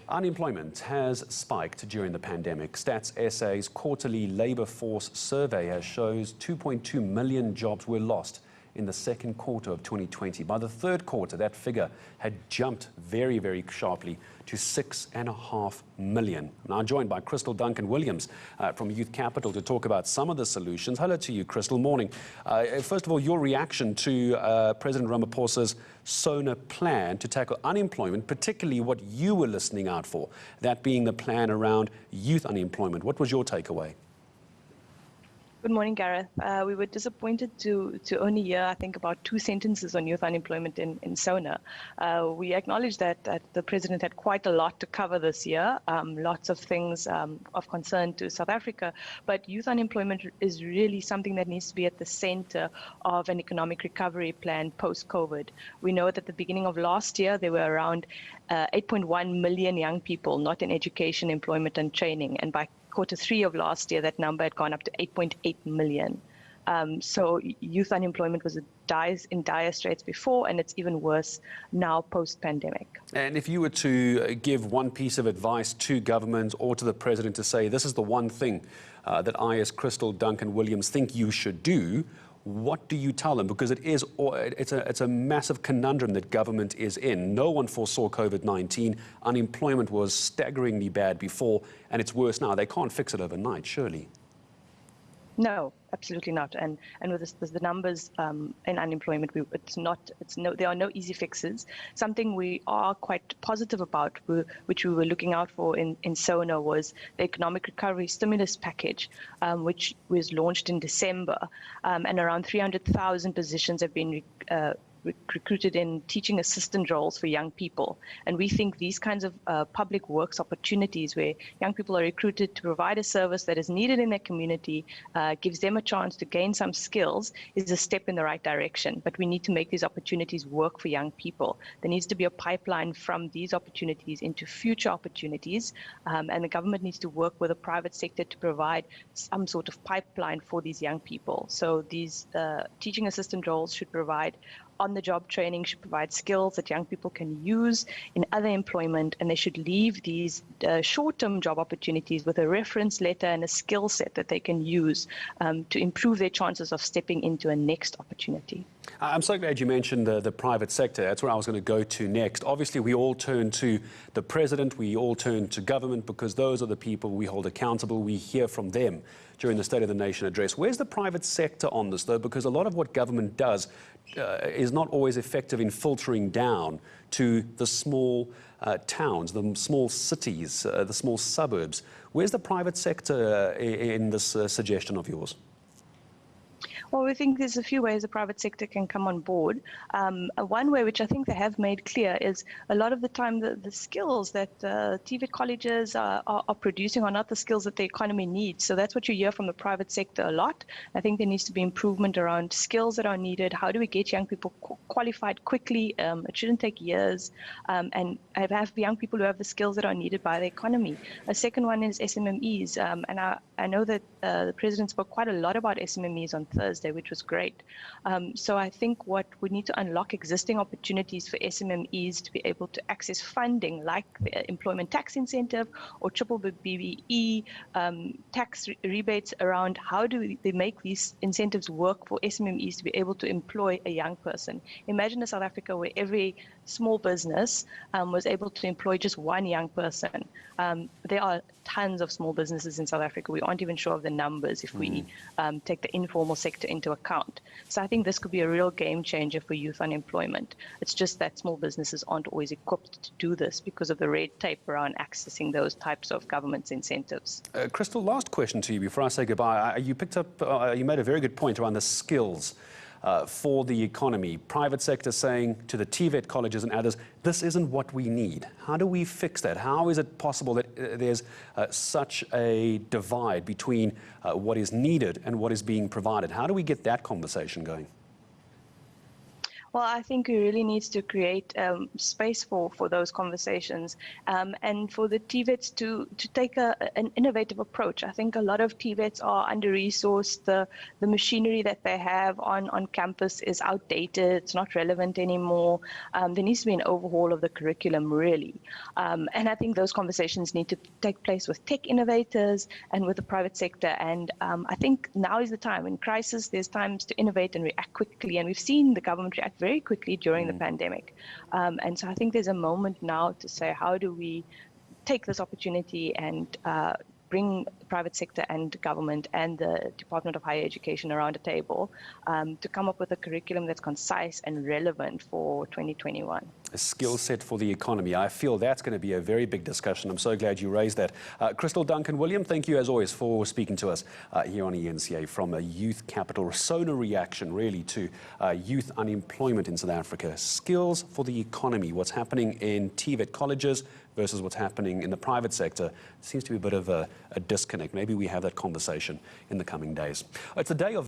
Unemployment has spiked during the pandemic. Stats SA's quarterly labour force survey has shows 2.2 million jobs were lost in the second quarter of 2020. By the third quarter, that figure had jumped very, very sharply to 6.5 million. Now joined by Kristal Duncan-Williams from Youth Capital to talk about some of the solutions. Hello to you, Kristal. Morning. First of all, your reaction to President Ramaphosa's SONA plan to tackle unemployment, particularly what you were listening out for, that being the plan around youth unemployment. What was your takeaway? Good morning, Gareth. We were disappointed to only hear, I think, about 2 sentences on youth unemployment in SONA. We acknowledge that the president had quite a lot to cover this year, lots of things of concern to South Africa, but youth unemployment is really something that needs to be at the center of an economic recovery plan post-COVID. We know that at the beginning of last year, there were around 8.1 million young people not in education, employment and training, and by Q3 of last year, that number had gone up to 8.8 million. So youth unemployment was in dire straits before, and it's even worse now post-pandemic. And if you were to give one piece of advice to government or to the president to say, this is the one thing that I, as Kristal Duncan-Williams, think you should do, what do you tell them? Because it's a massive conundrum that government is in. No one foresaw COVID-19. Unemployment was staggeringly bad before, and it's worse now. They can't fix it overnight, surely. No, absolutely not. And with the numbers in unemployment, there are no easy fixes. Something we are quite positive about, which we were looking out for in SONA, was the economic recovery stimulus package, which was launched in December, and around 300,000 positions have been recruited in teaching assistant roles for young people. And we think these kinds of public works opportunities where young people are recruited to provide a service that is needed in their community, gives them a chance to gain some skills, is a step in the right direction. But we need to make these opportunities work for young people. There needs to be a pipeline from these opportunities into future opportunities, and the government needs to work with the private sector to provide some sort of pipeline for these young people. So these teaching assistant roles should provide on-the-job training, should provide skills that young people can use in other employment, and they should leave these short-term job opportunities with a reference letter and a skill set that they can use to improve their chances of stepping into a next opportunity. I'm so glad you mentioned the private sector. That's where I was going to go to next. Obviously, we all turn to the president, we all turn to government, because those are the people we hold accountable. We hear from them during the State of the Nation address. Where's the private sector on this, though? Because a lot of what government does is not always effective in filtering down to the small towns, the small cities, the small suburbs. Where's the private sector in this suggestion of yours? Well, we think there's a few ways the private sector can come on board. One way, which I think they have made clear, is a lot of the time the skills that TVET colleges are producing are not the skills that the economy needs. So that's what you hear from the private sector a lot. I think there needs to be improvement around skills that are needed. How do we get young people qualified quickly? It shouldn't take years. And have young people who have the skills that are needed by the economy. A second one is SMMEs. And I know that the president spoke quite a lot about SMMEs on Thursday, which was great. So I think what we need to unlock existing opportunities for SMMEs to be able to access funding like the employment tax incentive or triple BBE tax rebates around how do they make these incentives work for SMMEs to be able to employ a young person. Imagine a South Africa where every small business was able to employ just one young person. There are tons of small businesses in South Africa. We aren't even sure of the numbers if we take the informal sector into account. So I think this could be a real game changer for youth unemployment. It's just that small businesses aren't always equipped to do this because of the red tape around accessing those types of government incentives. Kristal, last question to you before I say goodbye. You made a very good point around the skills for the economy. Private sector saying to the TVET colleges and others, this isn't what we need. How do we fix that? How is it possible that there's such a divide between what is needed and what is being provided? How do we get that conversation going? Well, I think we really need to create space for those conversations, and for the TVETs to take an innovative approach. I think a lot of TVETs are under-resourced. The machinery that they have on campus is outdated. It's not relevant anymore. There needs to be an overhaul of the curriculum, really. And I think those conversations need to take place with tech innovators and with the private sector. And I think now is the time. In crisis, there's times to innovate and react quickly. And we've seen the government react very quickly during the pandemic. And so I think there's a moment now to say, how do we take this opportunity and bring the private sector and government and the Department of Higher Education around a table to come up with a curriculum that's concise and relevant for 2021. A skill set for the economy. I feel that's going to be a very big discussion. I'm so glad you raised that. Kristal, Duncan-Williams, thank you as always for speaking to us here on ENCA from a youth capital. So no reaction really to youth unemployment in South Africa. Skills for the economy. What's happening in TVET colleges versus what's happening in the private sector. Seems to be a bit of a disconnect. Maybe we have that conversation in the coming days. It's a day of